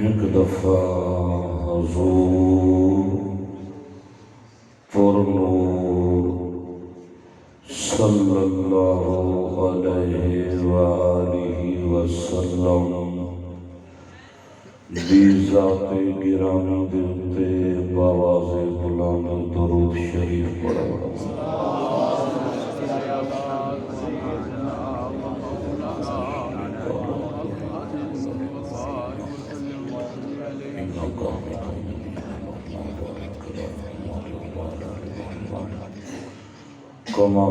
ایک دفعہ حضور پر نور صلی اللہ علیہ وآلہ وسلم دی ذات گرامی دے اتے باواز بلند درود شریف پڑھا کما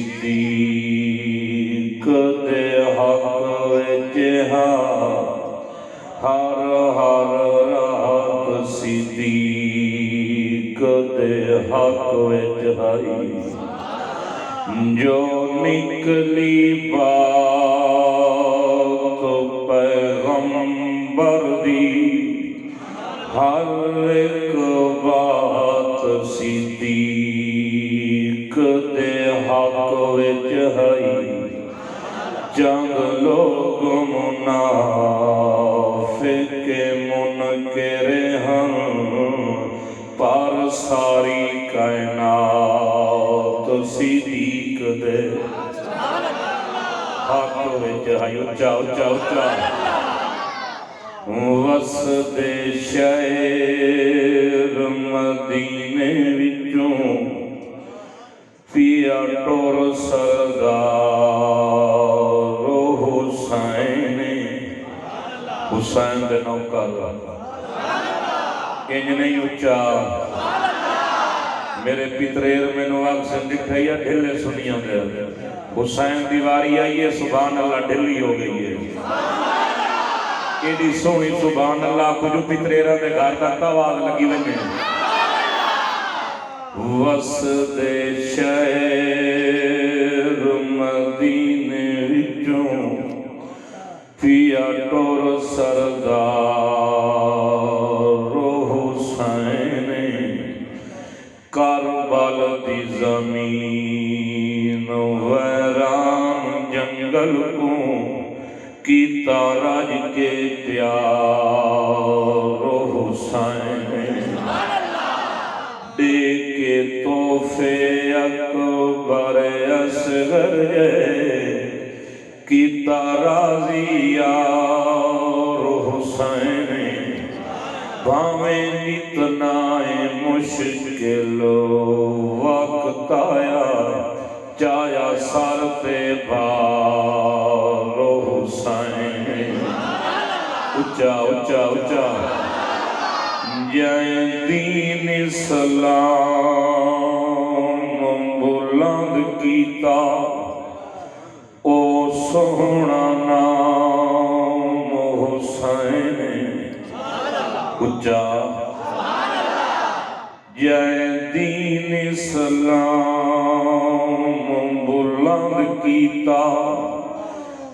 صدیق دے حق وچ حق وچ ہائی جو نکلی بات پیغمبر دی ہر ایک بات صدیق دے حق وچ ہائی جنگ لوگ منافق منکر ہم پر ساری کائنات صدیق دے حق وچ ہائی اچھا اچھا اچھا وسط شہر مدینے وچوں پیا ٹور سردار حسین حسین دے نوکر انج نہیں اچھا میرے پتریر میں نواق سے دکھائیا ڈھلے سنیاں دے حسین دیواری آئی ہے سبحان اللہ ڈھلی ہو گئی ہے ایڈی سونی سبحان اللہ کو جو پتریرہ دے گھر تک آواز لگی وجہ وسط شہر مدینے وچوں پیا ٹور سردار حسین کربل دی زمین ویران جنگل کو کیتا رج کے پیار حسین دے کے تحفے اکبر اصغر کیتا راضی یار حسین بھاویں اتنا مشکل وقت آیا چایا سر تے بار حسین اچھا اچھا اچھا جائیں دین اسلام بلند کیتا او سونا نام حسین اچھا جائیں دین اسلام بلند کیتا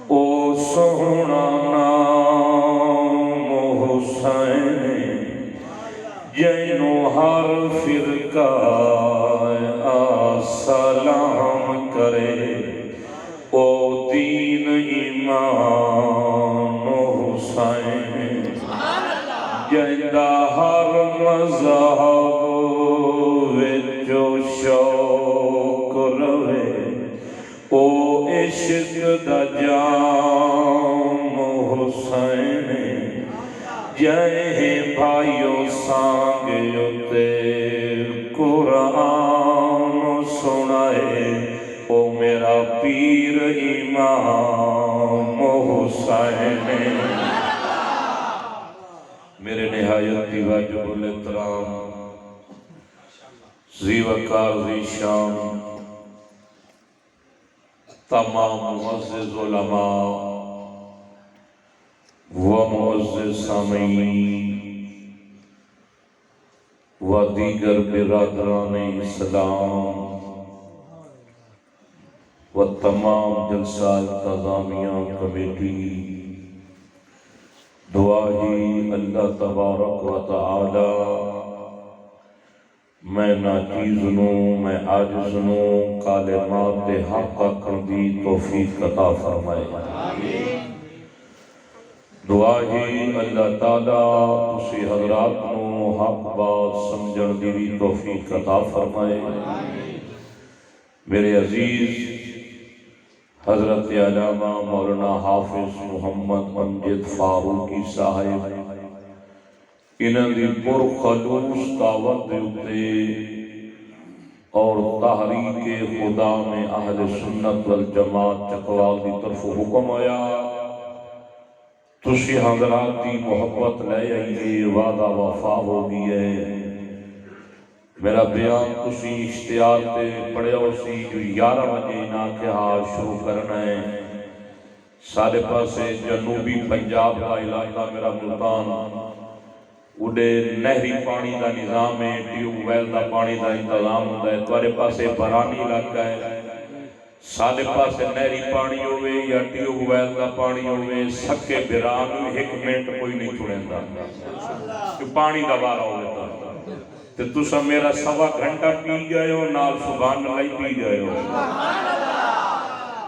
او سونا نام حسین جینو ہر فرقہ سلام کرے او دین ایمان حسین جیندہ ہر مذہب وچو شوق روے او عشق دا جام حسین جائیں بھائیو سانگے تے قرآن سنائے او میرا پیر امام حسین میرے نہایت دی واجب الاحترام ذی وقار ذی شان تمام معزز علماء و معزز سامعین و دیگر برادران اسلام و تمام جلسہ انتظامیہ کمیٹی دعا ہی اللہ تبارک و تعالی میں ناچیز نوں میں عاجز نوں کلمات حق دی توفیق عطا فرمائے دعا ہی اللہ تعالیٰ اسی حضرات نو حق بات سمجھن دی بھی توفیق عطا فرمائے میرے عزیز حضرت علامہ مولانا حافظ محمد منجد فاروقی صاحب انہاں دی پرخلوص دعوت دیتے اور تحریک خدا میں اہل سنت والجماعت چکوال دی طرف حکم آیا تسی حضرات دی محبت لے آئیے وعدہ وفا ہو گئی ہے میرا بیان تسی اشتہار تے پڑھے ہو سی جو 11 بجے نا کے ہاں شروع کرنا ہے سارے پاسے جنوبی پنجاب کا علاقہ میرا ملتان اڈے نہری پانی دا نظام ہے، ٹیوب ویل دا پانی دا انتظام ہوتا ہے، تمہارے پاسے برانی علاقہ ہے، سارے پاسے نہری پانی ہوئے یا ٹیوب ویل دا پانی ہوئے، سکے بران ایک منٹ کوئی نہیں چھوڑیں دا کہ پانی دا بارا ہوئے تا تو تسا میرا سوا گھنٹہ پی گئے ہو، نال سبحان اللہ پی گئے ہو۔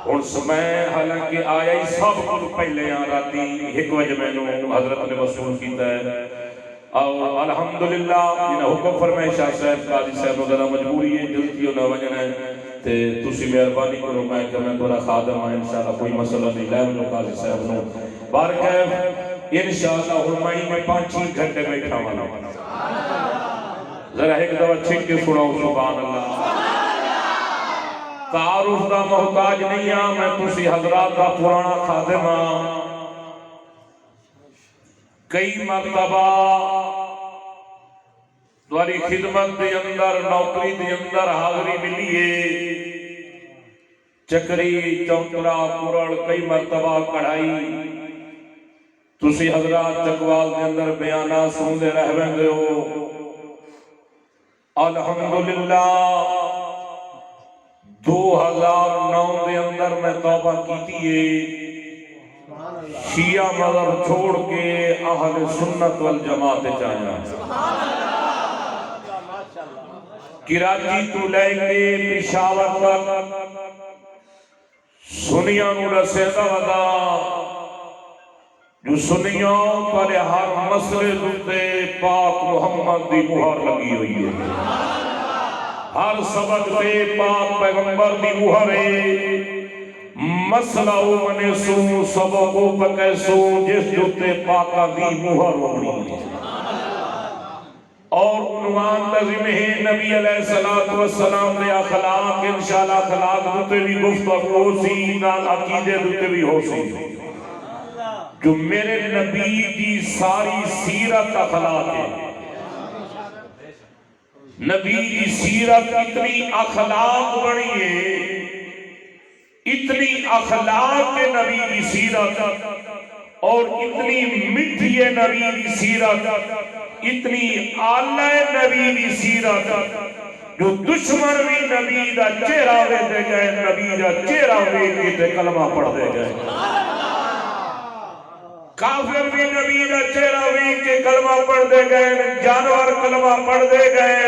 اور سمیں حالانکہ آیا ہی سب کو پہلے آ راتی ایک وجہ میں نے حضرت نے وصول کیتا ہے، اور الحمدللہ جنہا حکم فرمائے شاہ صاحب قاضی صاحب وغیرہ مجبوری ہے جلتی ہونا وجہ ہے تے تسی مہربانی کرو میں کہ میں تھوڑا خادم ہوں انشاءاللہ کوئی مسئلہ نہیں لائے مجھو قاضی صاحب نو بارکہ انشاءاللہ حرمائی میں 5-6 گھنٹے بیٹھا والا ذرا ایک دفعہ چھک کے سناؤ سبحان اللہ۔ تعارف دا محتاج نہیں ہاں، میں تسی حضرات دا پرانا خادم ہاں، کئی مرتبہ تمہاری خدمت دے اندر نوکری دے اندر حاضری ملیے، چکری چونکرا پرڑ کئی مرتبہ کڑھائی تسی حضرات چکوال دے اندر بیانہ سندے رہویں دے ہو۔ الحمدللہ 2009 دے اندر میں توبہ کیتی ہے، شیعہ مذہب چھوڑ کے اہل سنت والجماعت چاہیا، کراچی تو لے کے پشاور تک سنیاں نو رسیدہ ودا، جو سنیاں پر ہر مسئلے دوتے پاک محمد دی مہر لگی ہوئی ہے، ہر سبق دے پاک پیغمبر دی مہر ہے، مسئلہ منے سو سبقو پکے سو جس دوتے پاکا دی مہر ہونی ہے۔ اور عنوان لازم ہے نبی علیہ السلام نے اخلاق، انشاءاللہ اخلاق دوتے بھی گفتگو ہو سی، نال عقیدے دوتے بھی ہو سی، جو میرے نبی کی ساری سیرت اخلاق ہے۔ نبی کی سیرت اتنی اخلاق بڑی ہے، اتنی اخلاق کے نبی کی سیرت، اور اتنی مٹھی ہے نبی کی سیرت، اتنی اعلی نبی کی سیرت، جو دشمن بھی نبی دا چہرہ وے دے گئے، نبی دا چہرہ وے کے کلمہ پڑھ دے گئے، کافر بھی نبی دا چہرہ وے کے کلمہ پڑھ دے گئے، جانور کلمہ پڑھ دے گئے،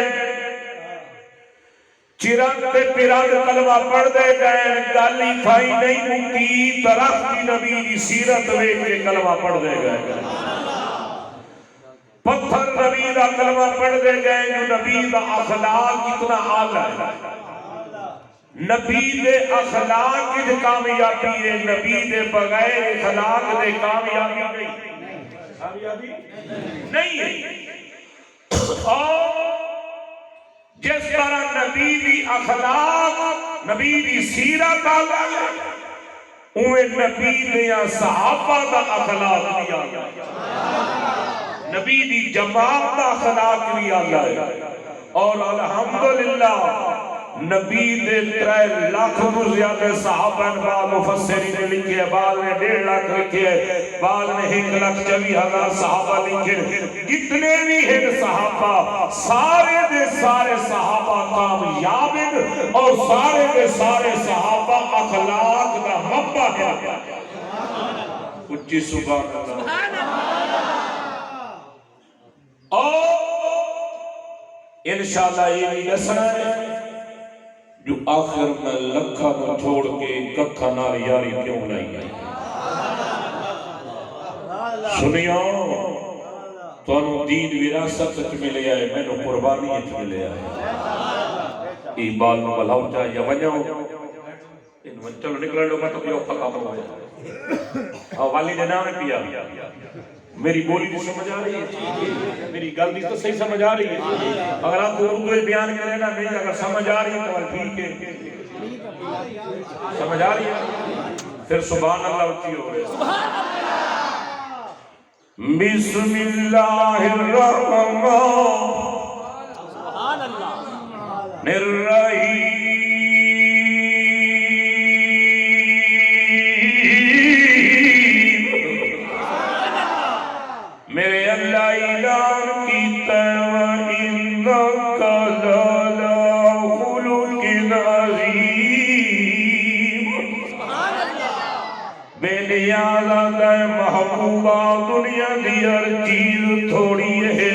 چرند تے پیرند کلمہ پڑھ دے گئے، گالی کھائی نہیں مکی، درخت کی نبی کی سیرت وے کے کلمہ پڑھ دے گئے، پتھر نبی دا کلمہ پڑھ دے گئے، جو نبی دا اخلاق اتنا اعلیٰ ہے۔ نبی دے اخلاق کی کامیابی ہے، نبی دے بغیر اخلاق دے کامیابی نہیں ہے۔ اور جس طرح نبی دی اخلاق، نبی دی سیرت آگا ہے، اوہ نبی دیا صحابہ دا اخلاق بھی آگا ہے، نبی دی جماعت دا اخلاق بھی آگا ہے۔ اور الحمدللہ نبی دے 3 لاکھ نو زیادہ صحابہ بعض مفسرین نے لکھے، بعض نے 1.5 لاکھ لکھے، بعض نے 1,24,000 صحابہ لکھے، جتنے بھی ہیں صحابہ، سارے دے سارے صحابہ کامیاب ہیں، اور سارے دے سارے صحابہ اخلاق دا مبہ ہے۔ اچھی سبحان اللہ۔ اور انشاءاللہ یہ بھی دسنا ہے جو آخر میں لکھا کو چھوڑ کے ککھا نار یاری کیوں لائی ہے۔ سنیاں تو انہوں دین وراثت سچ ملے آئے، میں نے قربانی اچ ملے آئے، ایبال میں بلاؤ چاہیے وجہوں چلو نکلنے لوگا تو کیوں خطاب ہو جائے، والی نے نام پیا، میری بولی تو سمجھ آ رہی ہے، میری گل دی تو صحیح سمجھ آ رہی ہے، اگر آپ کو اردو بیان کریں نا نہیں، اگر سمجھ آ رہی ہے تو ٹھیک ہے، سمجھ آ رہی ہے پھر سبحان اللہ اچھی ہو رہے۔ بسم اللہ الرحمن الرحیم، میرے اللہ اعلان بے نیاز آتا ہے محبوبہ دنیا دی ہر چیز تھوڑی ہے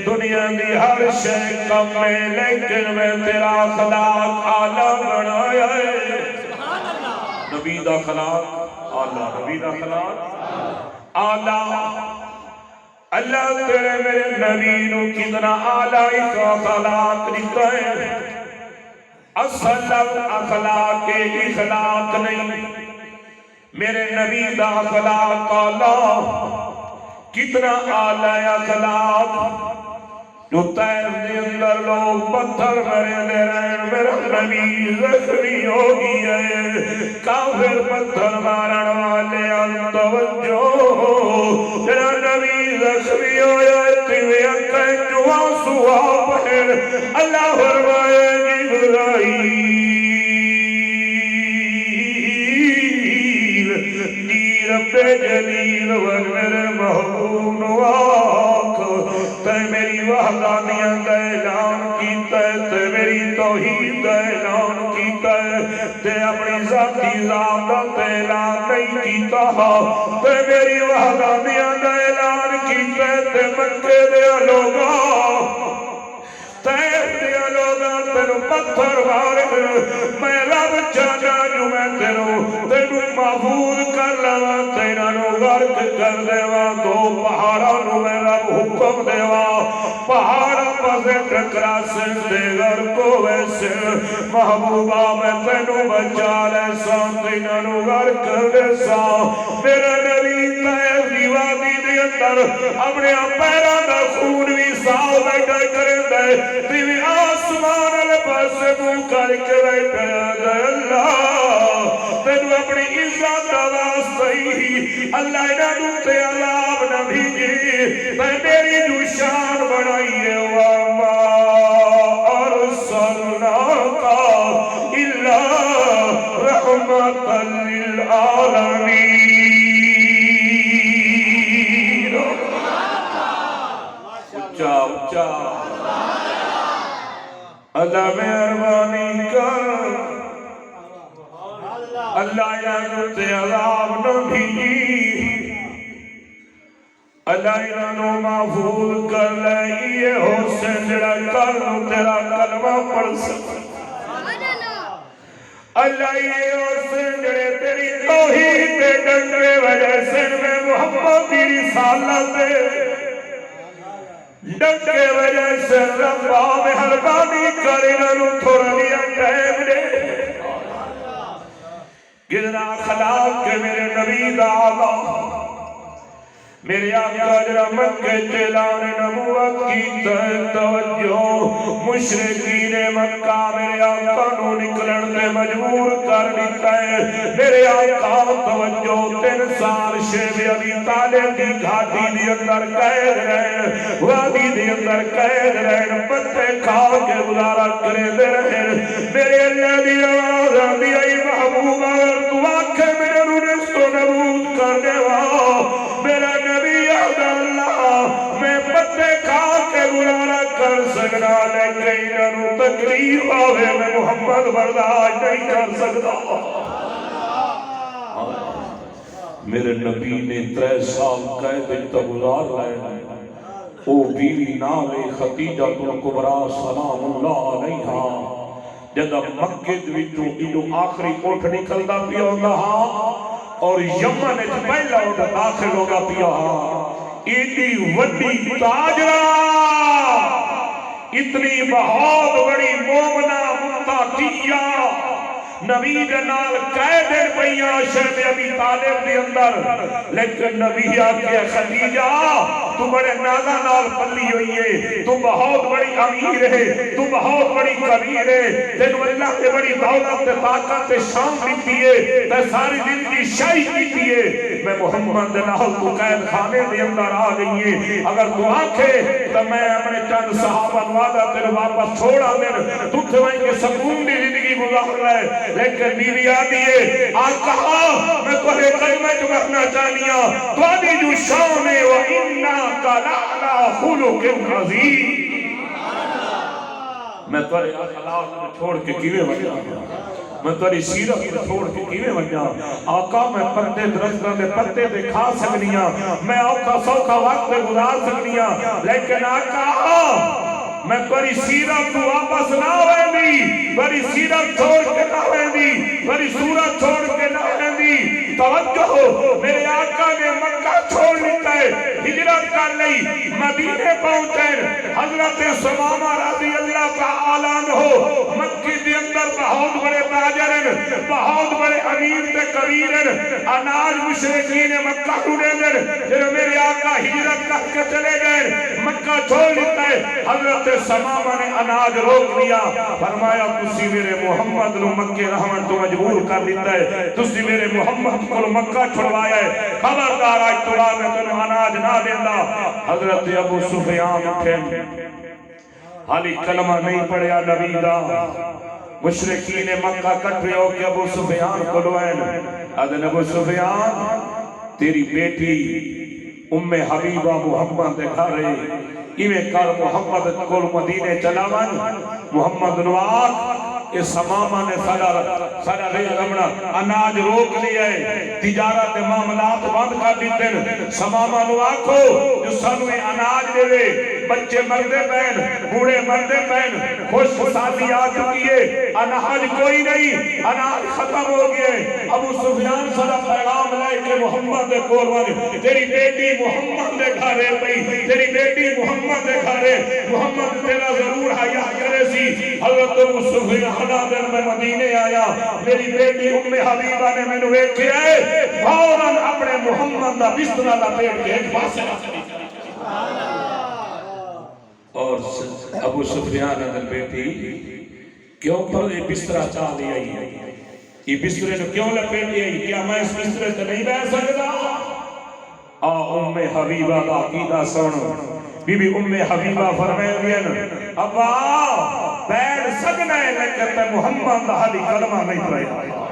دنیا دی ہر شے کم ہے لیکن میں تیرا اخلاق اعلیٰ بنایا ہے نبی دا اخلاق اعلیٰ نبی دا اخلاق اعلیٰ اللہ تیرے میرے نبی نو کتنا اعلیٰ اخلاق دیتا ہے اصل اخلاق اخلاق نہیں میرے نبی دا اخلاق اعلیٰ کتنا اعلیٰ اخلاق جو طیف دے اندر لوگ پتھر مرے دے رہے میرا نبی زخمی ہو گیا ہے کافر پتھر مارن والے توجہ میرا نبی زخمی ہو جاتی ہوئے اکھیں جو آنسو آپہر اللہ فرمائے جبرائیل رب جلیل میرے محبوب نواک تے میری وحدانیاں دا اعلان کیتا ہے تے میری توحید دا اعلان کیتا ہے تے اپنی ذاتی ذات دا اعلان نہیں کیتا تے میری وحدانیاں دا اعلان کیتا ہے تے مکے دے لوگا تیب دیا لوگا تینو پتھر بارے میں رب چاہتا جو میں تینو محفوظ کر لوا تینو غرق کر دیوا دو پہاڑا میں رب حکم دیوا پہاڑا پسے ٹکرا سے دے غرقو ویسے محبوبہ میں تینو بچا لے سا تینو غرق دے سا میرا نبی تیب دیوادی دے اندر اپنے پیران دا خون بھی ساو بیٹھا کریں دے تیوی آسمان علی پاسے منہ کر کے بیٹھا دے اللہ تینو اپنی عزت آواز صحیح اللہ انہوں تے عذاب نہ بھیجی تے میری جو شان بنائیے وَمَا أَرْسَلْنَاكَ إِلَّا رَحْمَةً لِلْعَالَمِينَ اچھا اچھا اللہ مہربانی کر اللہ انہوں تے عذاب نہ بھیجی اللہ انہوں محفوظ کر لے یہ حسین جڑا کرنو تیرا کلمہ پڑھ سکتا اللہ یہ حسین جڑے تیری توحید دے ڈنگے وجہ سے میں محمد دی رسالت دے ڈنگے وجہ سے ربا مہربانی کرنو تھوڑا لیا ٹائم دے گرنا خلاق کے میرے نبی دا آلہ میرے آقا جرا مکہ اعلان نبوت کی توجہ مشرکین مکہ میرے آقا نو نکلن دے مجبور کر دیتا ہے میرے آقا توجہ 3 سال شیب ابی طالب دی گھاٹی دی اندر قید رہے وادی دی اندر قید رہے پتے کھا کے گزارا کرے دے رہے میرے اللہ دی آواز آندی آئی محبوب اگر تو آنکھیں میرے رنس تو نبوت کر دے میرا نبی اللہ میں پتے کھا کے گزارا کر سکنا لیکن انہوں تکلیف آوے میں محمد برداشت نہیں کر سکتا میرے نبی نے 3 سال قید گزار رہے او بیوی نام خدیجہ الکبریٰ سلام اللہ علیہا جدہ مکہ وچوں آخری اٹھ نکلدا پیا ہوندا اور یمن وچ پہلا اٹھ داخل ہوگا پیا ایڈی وڈی تاجرہ اتنی بہت بڑی مومنہ متقیہ نبی جنال قید پئیاں شہد ابی طالب دی اندر لیکن نبی آکے خدیجہ تو بڑے نازہ نال پلی ہوئی ہے تو بہت بڑی امیر ہے تو بہت بڑی کبیر ہے تینو اللہ کے بڑی دولت طاقت شان دیتی ہے تے ساری زندگی شاہی دیتی ہے میں محمد نال تو قید خانے دے اندر آ گئی ہے اگر تو آنکھے تو میں اپنے چند صحابہ وعدہ تیرے واپس چھوڑا دیں تو تمہیں کہ سکون دی زندگی گزار رہے لیکن بیوی آدھی ہے آج کہا میں تمہیں کلمہ چمکنا چاہنیا تو آدھی جو شام ہے وَإِنَّا كَلَعْلَا خُلُقٍ عَظِيمٍ میں تمہیں اخلاق میں چھوڑ کے کیوے بچا میں تاری سیرت کو چھوڑ کے کیویں ونجا آقا میں پتے درختاں دے پتے تے کھا سکنیاں میں اوکھا سوکھا وقت گزار سکنیاں لیکن آقا میں تاری سیرت کو واپس نہ ویندی تاری سیرت چھوڑ کے نہ ویندی تاری صورت چھوڑ کے نہ ویندی توجہ میرے آقا نے مکہ چھوڑ لیتا ہے ہجرت کر لئی مدینے پہنچے حضرت ثمامہ رضی اللہ تعالیٰ عنہ مکہ دے اندر بہت بڑے تاجرن بہت بڑے امیر تے کبیرن اناج مشرکین مکہ ڈھونڈے دن جنہوں میرے آقا ہجرت کر کے چلے گئے مکہ چھوڑ لیتا ہے حضرت ثمامہ نے اناج روک لیا فرمایا تسی میرے محمد نو مکہ رحمت تو مجبور کر لیتا ہے تسی میرے محمد کو مکہ چھڑوایا ہے خبردار آج تو میں تنو اناج نہ دیندہ حضرت ابو سفیان اٹھے حالی کلمہ نہیں پڑھیا نبی دا مشرکین مکہ کٹھے ہو کہ ابو سفیان کو لوائن اذن ابو سفیان تیری بیٹی ام حبیبہ محمد دکھا رہے ایویں کار محمد کول مدینے چلاوان محمد نواق اس ثمامہ نے سارا رہی رمنا اناج روک لیا ہے تجارت معاملات بند کر دیتے ثمامہ نواقو جو سنوے اناج دے وے بچے مردے پہن بوڑے مردے پہن خوش سالی آ چکی ہے اناج کوئی نہیں اناج ختم ہو گئے ابو سفیان صدا پیغام لائے کہ محمد دے کولوان تیری بیٹی محمد دے گھارے پئی تیری بیٹی محمد دے گھارے محمد تیرا ضرور حیاء کرے سی حضرت ابو سفیان دن میں مدینے آیا میری بیٹی ام حبیبہ نے میں نے ایک کیا ہے فوراً اپنے محمد دا بسترہ لپیٹ کے ایک پاسے اور ابو سفیان نے بیٹی کیوں پر یہ بسترہ چاہ لیا ہے یہ بسترے نے کیوں لپیٹ لیا ہے کیا میں اس بسترے سے نہیں بیٹھ سکتا ام حبیبہ دا عقیدہ سنو بی بی ام حبیبہ فرمائے گئے ابا بیٹھ سکنا ہے لیکن تے محمد دا حالی کلمہ نہیں پڑھیا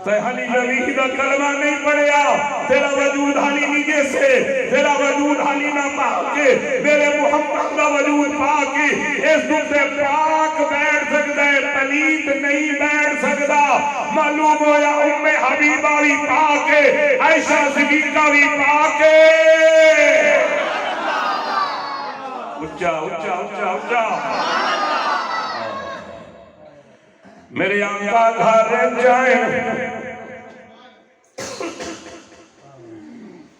تے حالی نبی دا کلمہ نہیں پڑھیا تیرا وجود حالی نیجے سے تیرا وجود حالی نہ پاکے میرے محمد دا وجود پاکے اس دن سے پاک بیٹھ سکتا ہے پلیت نہیں بیٹھ سکتا معلوم ہویا ام حبیبہ بھی پاکے عائشہ صدیقہ بھی پاکے اچھا اچھا اچھا اچھا میرے آقا گھر جائیں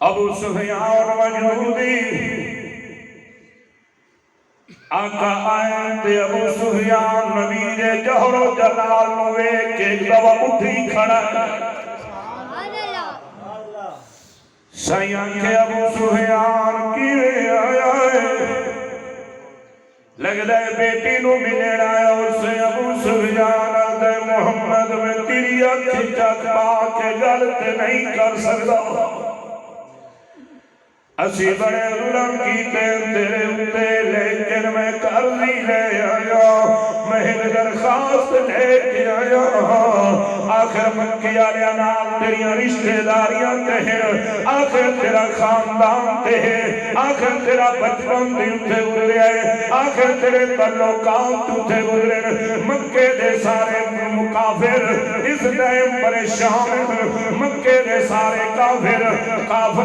ابو سفیان وجودی آقا آئیں تے ابو سفیان نبی دے جوہر و جلال نوے کہ ایک دوا اٹھی کھڑا سیاں کے ابو سفیان کیوے آیا ہے لگ دے بیٹی نو ملے رہا اس سے ابو سفیان دے محمد میں تیری اکھی چک پا کے غلط نہیں کر سکتا اسی بڑے ظلم کیتے تیرے اتے لیکن میں قرضی لے آیا میں درخواست لے کے آیا آخر مکی آلیا نام تیری رشتہ داریاں کہیں آخر تیرا خاندان کہیں آخر تیرا بچپن دیتے گزرے آئے آخر تیرے تعلقات دیتے گزرے مکے دے سارے مکافر اس ٹائم پریشان مکے دے سارے کافر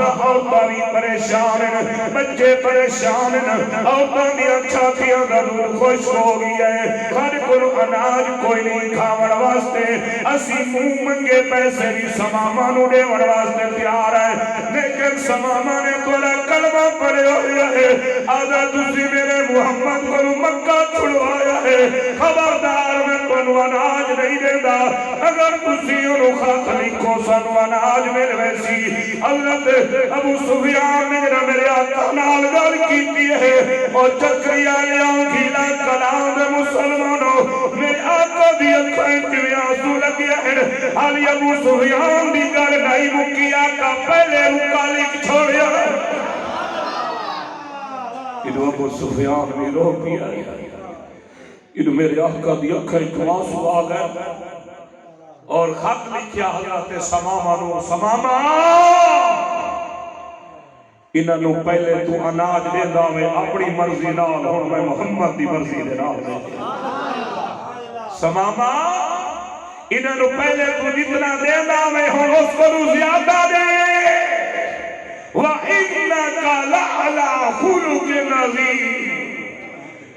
عورتاں بھی پریشان بچے پریشان عورتاں دیا چھاتیاں دا دور خوش ہو گیا ہے ہر کو اناج کوئی نہیں کھاوڑ واسطے اسی منہ منگے پیسے بھی ثمامہ نو دے وڑ واسطے تیار ہے لیکن ثمامہ نے کولا کلمہ پڑے ہویا ہے آدھا تسی میرے محمد کو مکہ چھڑوایا ہے خبردار میں تو اناج نہیں دیتا اگر تسی انہوں خط لکھو سنو اناج میرے ویسی حضرت ابو سفیان نے میرے آقا نال گل کیتی ہے اور چکریا لیاں گھیلا کلام دے مسلمانوں میرے آقا دی اکھائیں کیویں آنسو لگیا ہے علی ابو سفیان دی گل نہیں مکی آقا پہلے رکا لکھ چھوڑیا انہوں ابو سفیان بھی رو پیا انہوں میرے آقا دی اکھائیں کیویں آنسو آ گئے اور خط لکھیا حضرت ثمامہ نو ثمامہ انہوں پہلے تو اناج دے داوے اپنی مرضی نال ہون میں محمد دی مرضی دے نال دے ثمامہ انہوں پہلے تو جتنا دینا میں ہوں اس کو زیادہ دے وَإِنَّكَ لَعَلَىٰ خُلُقٍ عَظِيمٍ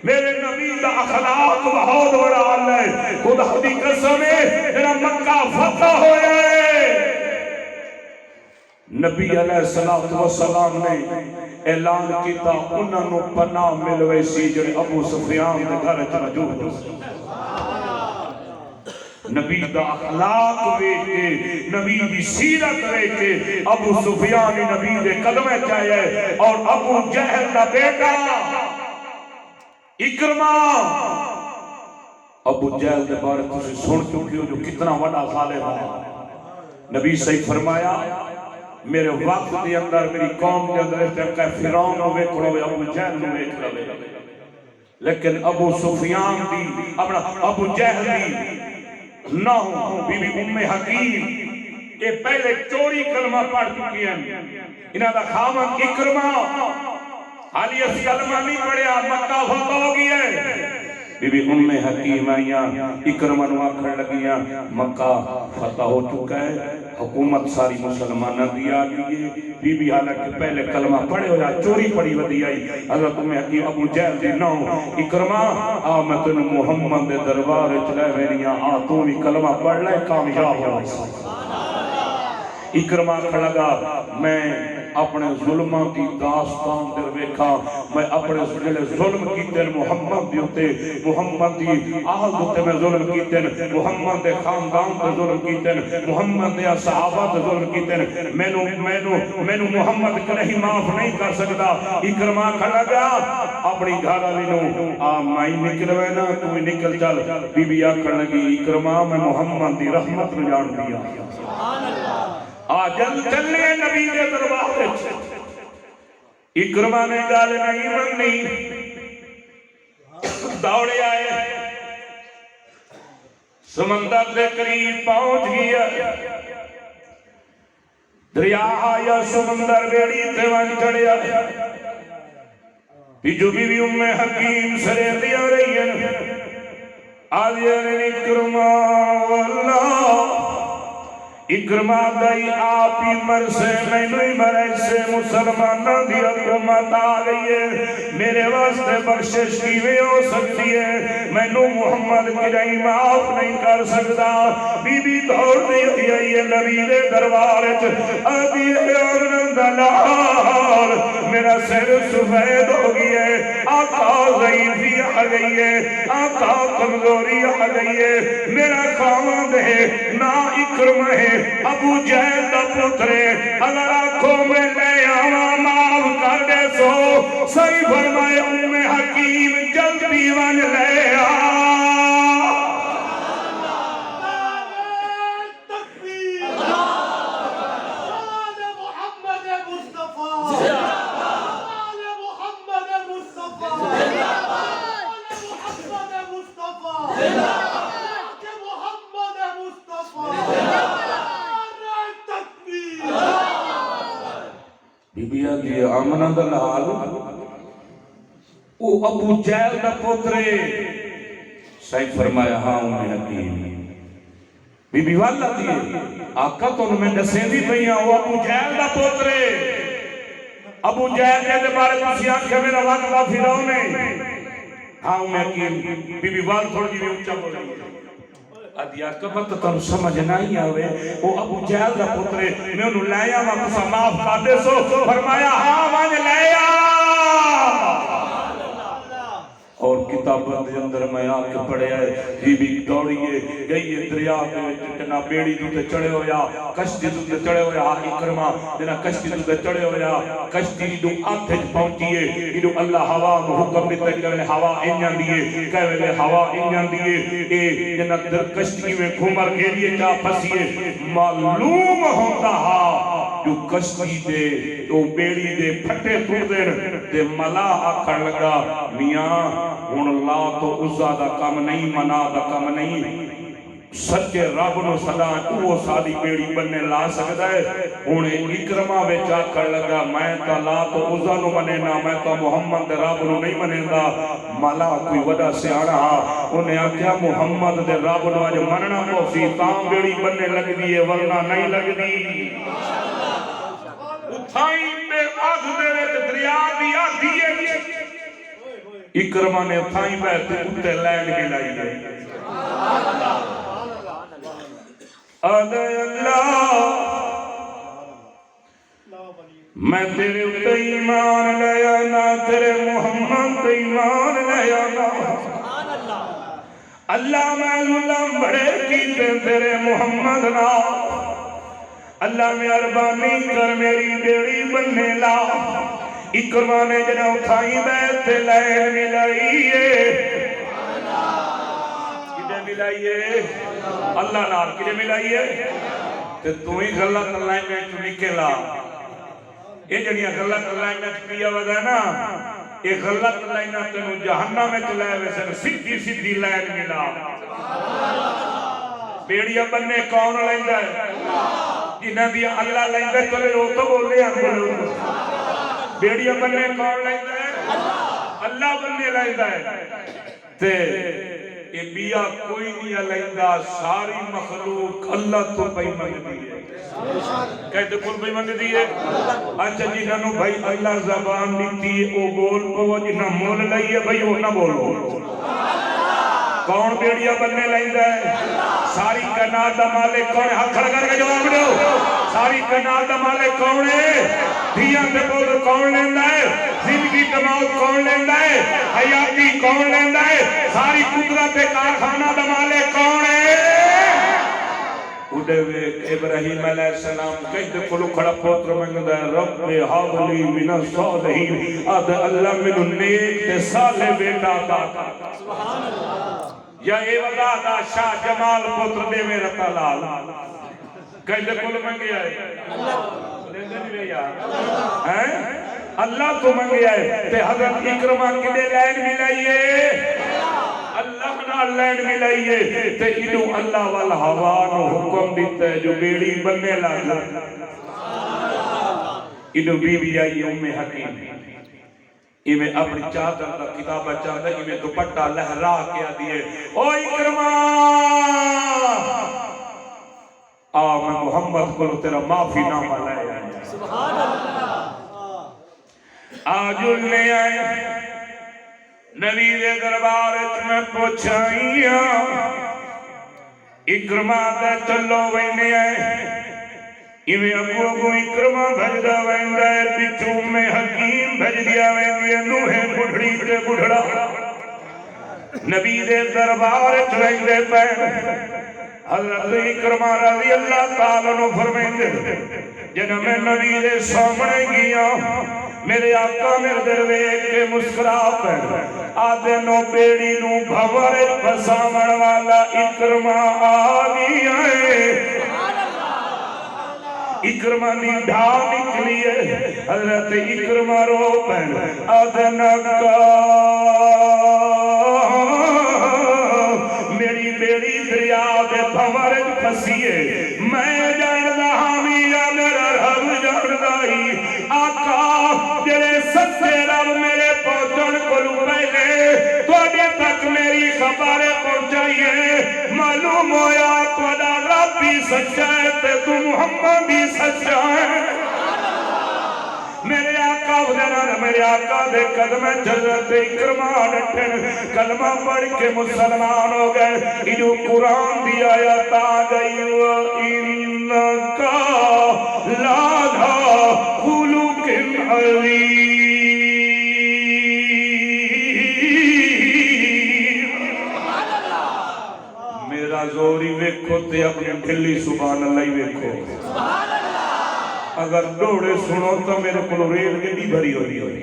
میرے نبی دا اخلاق بہت بڑا ہے خدا دی قسم ہے میرا مکہ فتح ہوئے نبی علیہ السلام نے اعلان کیتا انہوں نے پناہ ملوے سی جڑے ابو سفیان دے گھر وچ موجود نبی دا اخلاق ویکھ کے نبی دی سیرت ویکھ کے ابو سفیان نبی دے قدمے چاہیے اور ابو جہل دا بیٹا اکرمہ ابو جہل دے بارے تسی سن چکے ہو جو کتنا بڑا ظالم ہے نبی صحیح فرمایا میرے وقت دے اندر میری قوم دے اندر اس طرح فرعون نو ویکھ لو ابو جہل نو ویکھ لو لیکن ابو سفیان دی اپنا ابو جہل دی نہ ہوں بی بی ام حکیم یہ پہلے چوری کلمہ پڑھ چکی ہیں انہاں دا خاوند اکرمہ حالی اس کلمہ نہیں پڑھیا مکہ فتح ہو گئی ہے بی بی ام حکیم آئیاں اکرمہ نو آکھن لگیاں مکہ فتح ہو چکا ہے حکومت ساری مسلمانہ دیا گئی بی بی حالانکہ پہلے کلمہ پڑھے ہو یا چوری پڑھی ودی آئی حضرت ام حکیم ابو جہل دی نو اکرمہ آ میں تنو محمد دے دربار چلے ویریاں آ تو بھی کلمہ پڑھ لے کامیاب ہو اکرمہ کھڑا گا میں اپنے ظلمہ کی داستان در ویکھا میں اپنے ظلم کیتے محمد دیوتے محمد دی آہل دیوتے میں ظلم کیتے محمد دے خاندان دے ظلم کیتے محمد دے صحابہ دے ظلم کیتے مینو محمد کہیں معاف نہیں کر سکتا اکرمہ کھڑا گیا اپنی گھر علی نو آ مائی نکلوے نا تو نکل چل بی بی آکھن لگی اکرمہ میں محمد دی رحمت نو جان دیا سبحان اللہ آجل چلے نبی دے دربار اکرمہ نے گال نہیں مننی دوڑے آئے سمندر دے قریب پہنچ گیا دریا آیا سمندر بیڑی تے ون چڑیا جو بی ام حکیم سرے دیا رہی ہیں آدھیا اکرمہ واللہ اکرمہ دائی آپ ہی مر سے میں نہیں مرے سے مسلمانہ دی حکومت آ گئی ہے میرے واسطے بخشش کی وے ہو سکتی ہے میں نو محمد کی نہیں معاف نہیں کر سکتا بی بی دوڑ دی آئی ہے نبی دے دربار آدھی امن دلال میرا سر سفید ہو گئی ہے آقا ضعیفی آ گئی ہے آقا کمزوری آ گئی ہے میرا خاوند ہے نا اکرمہ ہے ابو جہل دا پترے اگر آنکھوں میں لے آواں معاف کر دے سو صحیح فرمائے ام حکیم جلدی ون لے آمنہ دلال او ابو جہل دا پترے صحیح فرمایا ہاں انہیں حکیم بی بی والا دیئے آقا تو انہیں دسیں دی پہیاں وہ ابو جہل دا پترے ابو جہل دے بارے تسی آنکھیں میرا واقعہ پھراؤنے ہاں انہیں حکیم بی بی والا تھوڑی بھی اونچا بول رہی ہے ادیا کبت تن سمجھ نہیں آوے وہ ابو جہل دا پترے میں انہوں لائیا وقت معاف کر دے سو فرمایا ہاں ون لائیا اور کتابت دے اندر میں آکے پڑھے آئے بی بی دوڑیے گئیے دریا کے نا بیڑی دوتے چڑھے ہویا کشتی دوتے چڑھے ہویا اکرمہ دینا کشتی دوتے چڑھے ہویا کشتی دو آتھے پہنچیے ایڈو اللہ ہوا کو حکم دیتے کہوے ہوا انجان دیئے کہوے ہوا انجان دیئے اے جنا در کشتی میں گھومر گیریے جا پھسیے معلوم ہوتا ہا جو کشتی دے تو بیڑی دے پھٹے توڑ دے ملا آکھر لگا میاں ہون لا تو عزا دا کم نہیں منا دا کم نہیں سچے رب نو صدا وہ ساری بیڑی بننے لا سکتا ہے. انہیں اکرما وچ آکھن لگا میں تا لا تو عزا نو منینا میں تا محمد دے رب نو نہیں منیندا. مالا کوئی وڈا سیاڑا انہیں آکھیا محمد دے رب نو اج مننا پوسی تاں بیڑی بننے لگ دی ہے ورنہ نہیں لگ دی. اتھائی پہ آدھ دے وچ دریا دی آدھی ہے. اکرما نے اتھائی پہ اتے لین ملائی ہے. آدھے اللہ میں تیرے اتے ایمان لے آنا تیرے محمد ایمان لے آنا. اللہ میں ظلم بڑے کیتے تیرے محمد نا. اللہ مہربانی کر میری بیڑی بننے لا. اکرما نے جنہ اٹھائی بیت لین ملائیے کدے ملائیے اللہ نال کدے ملائیے تے تو ہی غلط اللہ میں تو نکلا. یہ جڑیاں غلط اللہ میں پیا ودا نا یہ غلط اللہ میں تینوں جہنم میں چلائے ویسے سیدھی سیدھی لین ملا. بیڑیاں بننے کون لیندا ہے جنہاں دی اللہ لیندا ہے چلے وہ تو بولے ہم بولو. بیڑیاں بننے کون لیندا ہے اللہ بننے لیندا ہے. تے یہ بیا کوئی نہیں لیندا ساری مخلوق اللہ تو پئی منگدی ہے. کہتے کل پئی منگدی ہے. اچھا جنہاں نو بھائی اللہ زبان دیتی ہے او بول پو جنہاں مول لئی ہے بھائی وہ نہ بولو. کون بیڑیاں بننے لیندا ہے ساری کائنات دا مالک کون ہے. ہاتھ کھڑا کر کے جواب دو. ساری کائنات دا مالک کون ہے. دھیاں تے بول کون لیندا ہے. زندگی تے موت کون لیندا ہے. حیاتی کون لیندا ہے. ساری قدرت کارخانہ دا مالک کون ہے. اڈے ویک ابراہیم علیہ السلام کہتے کلو کھڑا پوتر منگدا ہے رب حابلی من الصالحین. آدھ اللہ منو نیک تے صالح بیٹا عطا. سبحان اللہ. یا اے ودا دا شاہ جمال پوتر دے میرا تلال کہتے کل منگے آئے اللہ تو منگے آئے. تے حضرت اکرمہ کدے لین ملائیے اللہ نہ لین ملائیے. تے انہوں اللہ والہوا نو حکم دیتا ہے جو بیڑی بننے لگا. انہوں بی بی آئی ام حکیم میں اپنی چادر کا کتابہ چادر میں دوپٹہ لہرا کیا دیئے او اکرمہ میں محمد کو تیرا معافی نامہ لائے آئے. سبحان اللہ. آج لے آئے نبی دے دربار میں پوچھائیا اکرمہ دے چلو وینے آئے. ایویں ابو ابو اکرمہ بھجدہ ویندہ ہے پچھوں میں حکیم بھج دیا ویندی نوح بڑھڑی تے بڑھڑا نبی دے دربار چویندے پہ. حضرت اکرمہ رضی اللہ تعالیٰ نو فرمیندے جنہوں میں نبی دے سامنے گیا میرے آقا میرے درویگ کے مسکرا پہ آدھے نو بیڑی نو بھور پسامن والا اکرمہ آگیا ہے. اکرمہ ڈھا نکلی ہے. حضرت اکرمہ رو پہن ادنکا میری بیڑی دریا دے بھورج پھسیے میں جاندہ حامیہ میرا رب جاندہ ہی آقا جلے سچے رب میرے پہنچن کو لو پہلے تو آگے تک میری خبر پہنچائیے. معلوم ہویا تو دا رب بھی سچا ہے تے تو محمد بھی سچا ہے. میرے آقا ودران میرے آقا دے قدم جلت اکرمہ ڈٹھن کلمہ پڑھ کے مسلمان ہو گئے. انہوں قرآن دی آیت آ گئی وَإِنَّكَ لَعَلَىٰ خُلُقٍ عَظِيمٍ. میرا زوری ویکھو تے اپنی ڈھلی سبحان اللہ ہی ویکھو. اگر ڈوڑے سنو تو میرے کو ریل گڈی بھری ہو رہی ہوئی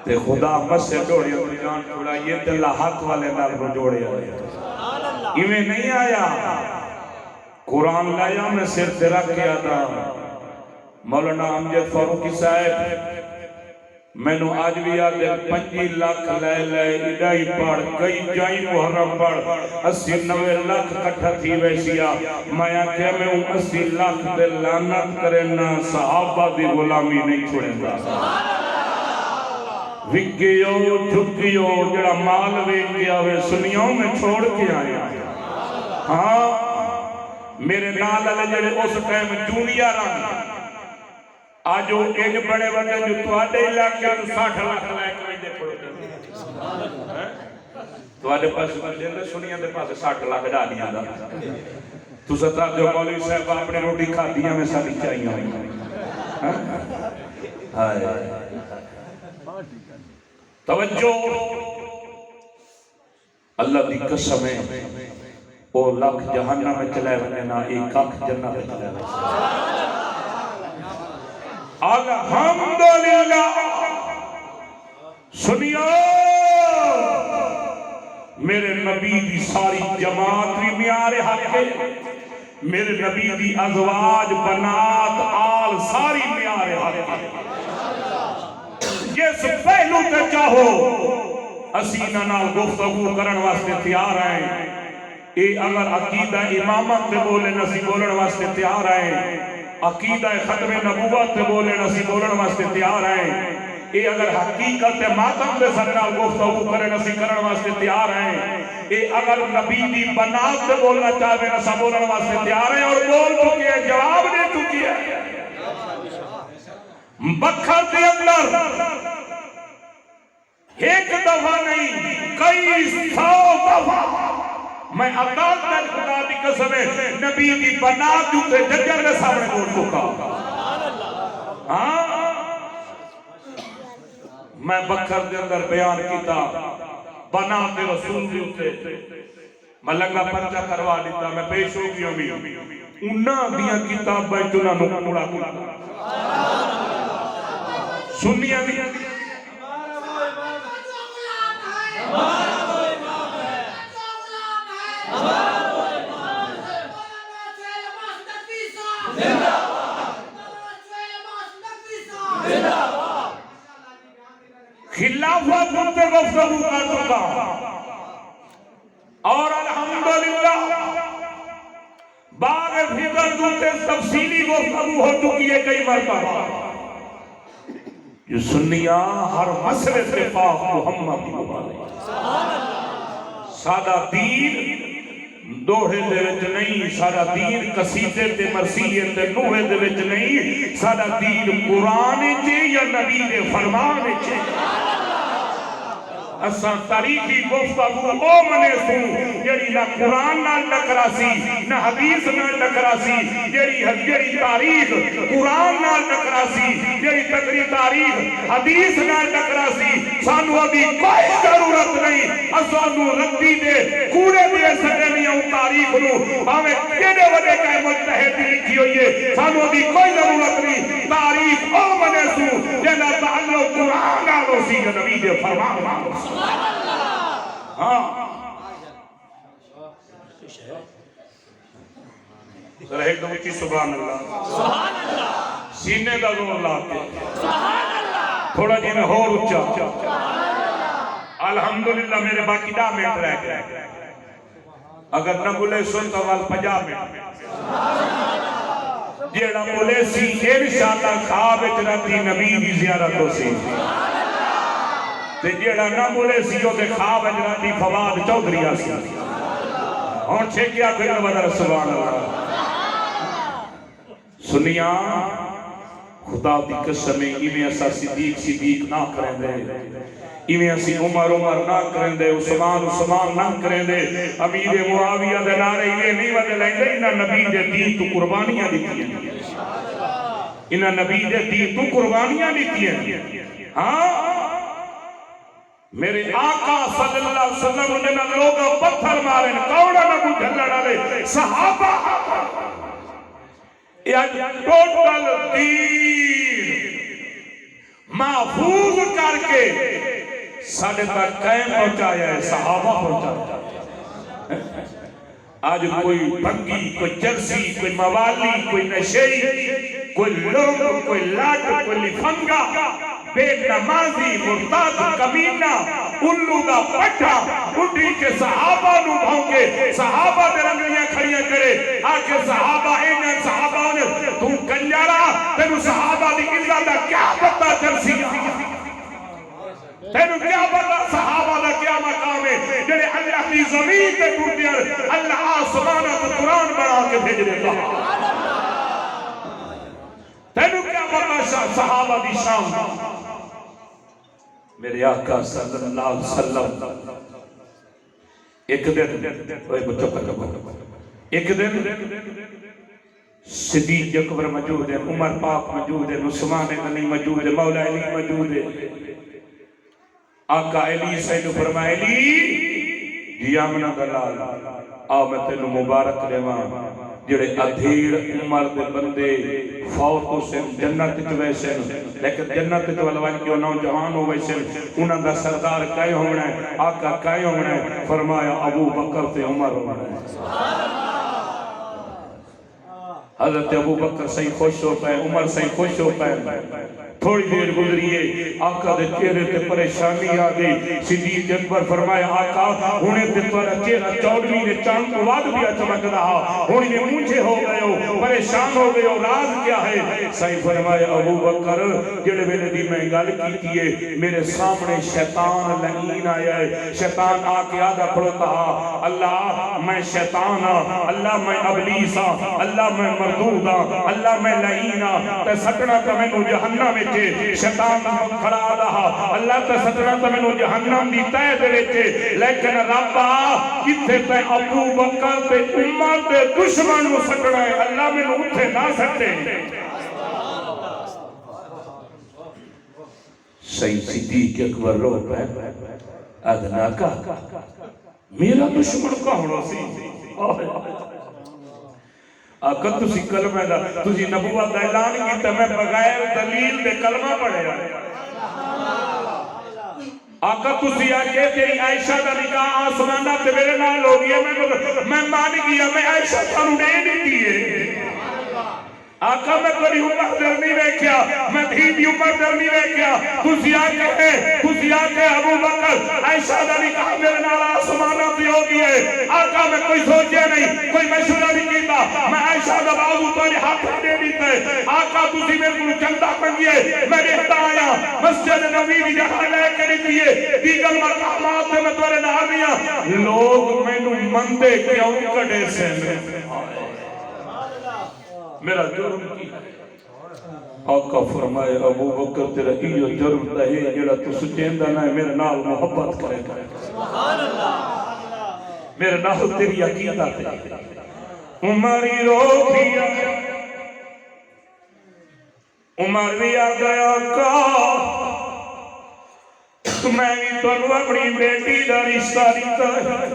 تے خدا بس سے ڈوڑے اپنی جان چھوڑائیے تے اللہ حق والے نال کو جوڑے آئے. ایویں نہیں آیا قرآن لایا میں سر تیرا کیا تھا. مولانا امجد فاروقی صاحب مینو آج بھی یاد ہے 5 لاکھ لے لے اڈائی پڑھ کئی جائی محرم پڑھ 80-90 لاکھ کٹھا تھی ویسیا میں آکھیا میں 80 لاکھ دے لعنت کرنا صحابہ دی غلامی نہیں چھوڑیں گا وگیو جھکیو جڑا مال ویک گیا ہوئے سنیوں میں چھوڑ کے آیا ہاں میرے نال علی جڑے اس ٹائم جونیا رہا آجو ایک بڑے وقت جو توڑے علاقے تو 60 لاکھ لائے کوئی دے پڑھتے توڑے پاس بندے سنیاں دے پاس 60 لاکھ ڈالیاں دا تو ستا جو مولوی صاحب اپنے روٹی کھا دیا میں ساری چاہیے توجہ اللہ دی قسم ہے او لاکھ جہنم میں چلے رہنا ایک آنکھ جنہ میں چلے رہنا الحمدللہ سنیو میرے نبی دی ساری جماعت بھی میارے حق ہے میرے نبی دی ازواج بنات آل ساری میارے حق ہے جس پہلو تے چاہو اسینہ نال گفتگو کرن واسطے تیار آئیں اے اگر عقیدہ امامت تے بولے نسی بولن واسطے تیار آئیں عقیدہ ختم نبوت تے بولے نسی بولن واسطے تیار آئیں اے اگر حقیقت ماتم دے سرنال گفتگو کرے نسی کرن واسطے تیار ہیں اے اگر نبی دی بنات تے بولنا چاہے نسا بولن واسطے تیار ہیں اور بول چکے ہیں جواب دے چکی ہے بکھر کے اندر ایک دفعہ نہیں کئی 100 دفعہ میں عطاق در خدا دی قسم ہے نبی دی بنات جوتے ججر نے سامنے بول چکا ہاں میں بکھر دے اندر بیان کیتا بنات رسول دیوتے میں لگا پرچہ کروا لیتا میں پیش ہو گیا بھی انہاں دیا کتاب بیتنا نکڑا کتا سنیا دیا خلافت ہوتے گفتگو کر چکا اور الحمدللہ باغ فکر دوتے تفصیلی گفتگو ہو چکی ہے کئی مرتبہ جو سنیاں ہر مسئلے سے پاک محمد سادہ دین دوہے دے وچ نہیں سارا دین قصیدے تے مرثیے تے نوحے دے وچ نہیں سارا دین قرآن چے یا نبی دے فرمان چے اساں تاریخی گفتگو او منے سوں جڑی نہ قرآن نال ٹکراسی نہ حدیث نال ٹکراسی جڑی تاریخ قرآن نال ٹکراسی جڑی تاریخ حدیث نال ٹکراسی سانو ابھی کوئی ضرورت نہیں اسانو ردی دے کوڑے دے سکنے او تاریخ نو باویں کیڑے وڈے کائے مجتہد لکھی ہوئی ہے سانو ابھی کوئی ضرورت نہیں تاریخ او منے سوں جنا تعلق قرآن نال سی نبی دے فرمان نال ہاں ذرا ایک دم کی سبحان اللہ سینے کا زور لا کے تھوڑا جی میں اور اچھا الحمدللہ میرے باقی 10 منٹ رہ گئے اگر نہ بولے سن تو وال 50 منٹ جیڑا بولے سی انشاءاللہ خواب اجراتی نبی کی زیارت ہو سی تے جیڑا نہ بولے سی جو دے خواب اجراتی فواد چودھری آسی اور چھکیا پھر بدر سبحان اللہ سنیاں خدا دی قسمیں ایویں اسا صدیق نہ کریں دے ایویں اسی عمر نہ کریں دے عثمان نہ کریں دے امیر معاویہ دے نعرے ایویں نہیں ودے لیندے انہاں نبی دے دین تو قربانیاں دتیاں انہاں نبی دے دین تو قربانیاں دتیاں ہاں میرے آقا صلی اللہ علیہ وسلم نے نہ لوگ پتھر مارے کوڑا نہ کو جھلڑ والے صحابہ یہ ٹوٹل دین محفوظ کر کے ساڑھے تک قائم پہنچایا ہے صحابہ پہنچایا آج کوئی بھنگی کوئی جرسی کوئی موالی کوئی نشئی کوئی لوگ کوئی لاٹ کوئی لفنگا بے نمازی مرتاد کمینہ الو دا پٹھا اٹھی کے صحابہ نو بھونکے صحابہ دے رنگلیاں کھڑیاں کرے آکے صحابہ اینن صحابہ نے تو کنجارا تینو صحابہ دی عزت دا کیا پتہ چلسی تینو کیا پتہ صحابہ دا کیا مقام ہے جنہیں اللہ کی زمین تے ٹوٹیاں اللہ آسمانہ کو قرآن بنا کے بھیج دیتا تینو کیا پتہ صحابہ دی شان میرے آقا صلی اللہ علیہ وسلم ایک دن صدیق اکبر موجود ہے عمر پاک موجود ہے عثمان غنی موجود ہے مولا علی موجود ہے آقا علی سیدو فرمائے علی جی آمنہ دلال آؤ میں تینو مبارک لیوان جڑے ادھیر عمر دے بندے فوت ہو سن جنت چوے سن لیکن جنت چوالوان کیوں نوجوان ہو وے سن انہاں دا سردار کائے ہونا ہے آقا کائے ہونا ہے فرمایا ابو بکر تے عمر ہونا ہے حضرت ابو بکر صحیح خوش ہو پائے عمر صحیح خوش ہو پائے تھوڑی دیر گزریے آقا دے چہرے تے پریشانی آگئی صدیق اکبر فرمایا آقا ہونے تے تورا چہرہ چودھویں نے چاند کو واد بھی چمک رہا ہونے میں مونچھے ہو گئے ہو پریشان ہو گئے ہو راز کیا ہے صحیح فرمایا ابو بکر جڑے میں دی میں گل کی تھی میرے سامنے شیطان لعین آیا ہے شیطان آکے آگا کھڑوتا اللہ میں شیطان اللہ میں ابلیس اللہ میں مردود اللہ میں لعین تے سٹنا تے میں جہنم میں شیطان کھڑا رہا اللہ تے سٹنا تے میں جہنم دی تے دے وچ لیکن ربا کتے تے ابو بکر تے عمر تے دشمن نو سٹنا ہے اللہ میں اوتھے نہ سٹے صحیح صدیق اکبر رو پہ ادنا کا میرا دشمن کا ہونا سی آقا تسی کلمہ دا تسی نبوت دا اعلان کیتا میں بغیر دلیل دے کلمہ پڑھے آقا تسی آکے تیری عائشہ دا نکاح آسمانہ تے میرے نال ہو گیا میں مان گیا میں عائشہ تانوں دے دیتی ہے آقا میں کوئی عمر در نہیں ویکھیا میں دھی عمر در نہیں ویکھیا تسی آکے ابو بکر عائشہ دا نکاح میرے نال آسمانہ تے ہو گیا ہے آقا میں کوئی سوچے نہیں کوئی مشورہ نہیں کیتا میں عائشہ دا بازو تیرے ہاتھ دے دیتا ہے آقا تسی میرے کو چندہ منگیے میں دیکھتا آیا مسجد نبی دی جگہ لے کے دیتی ہے دیگر مقامات میں تیرے نال دیا لوگ مینوں مندے کیوں کڈے سے میرا جرم کی آقا فرمائے ابو بکر تیرا ایو جرم ہے جڑا تو سچیندہ نہ ہے میرے نال محبت کرے سبحان اللہ میرے نال تیری عقیدہ تے عمری رو پیا عمر بھی آ گیا آقا میں بھی تو اپنی بیٹی دا رشتہ دیتا ہے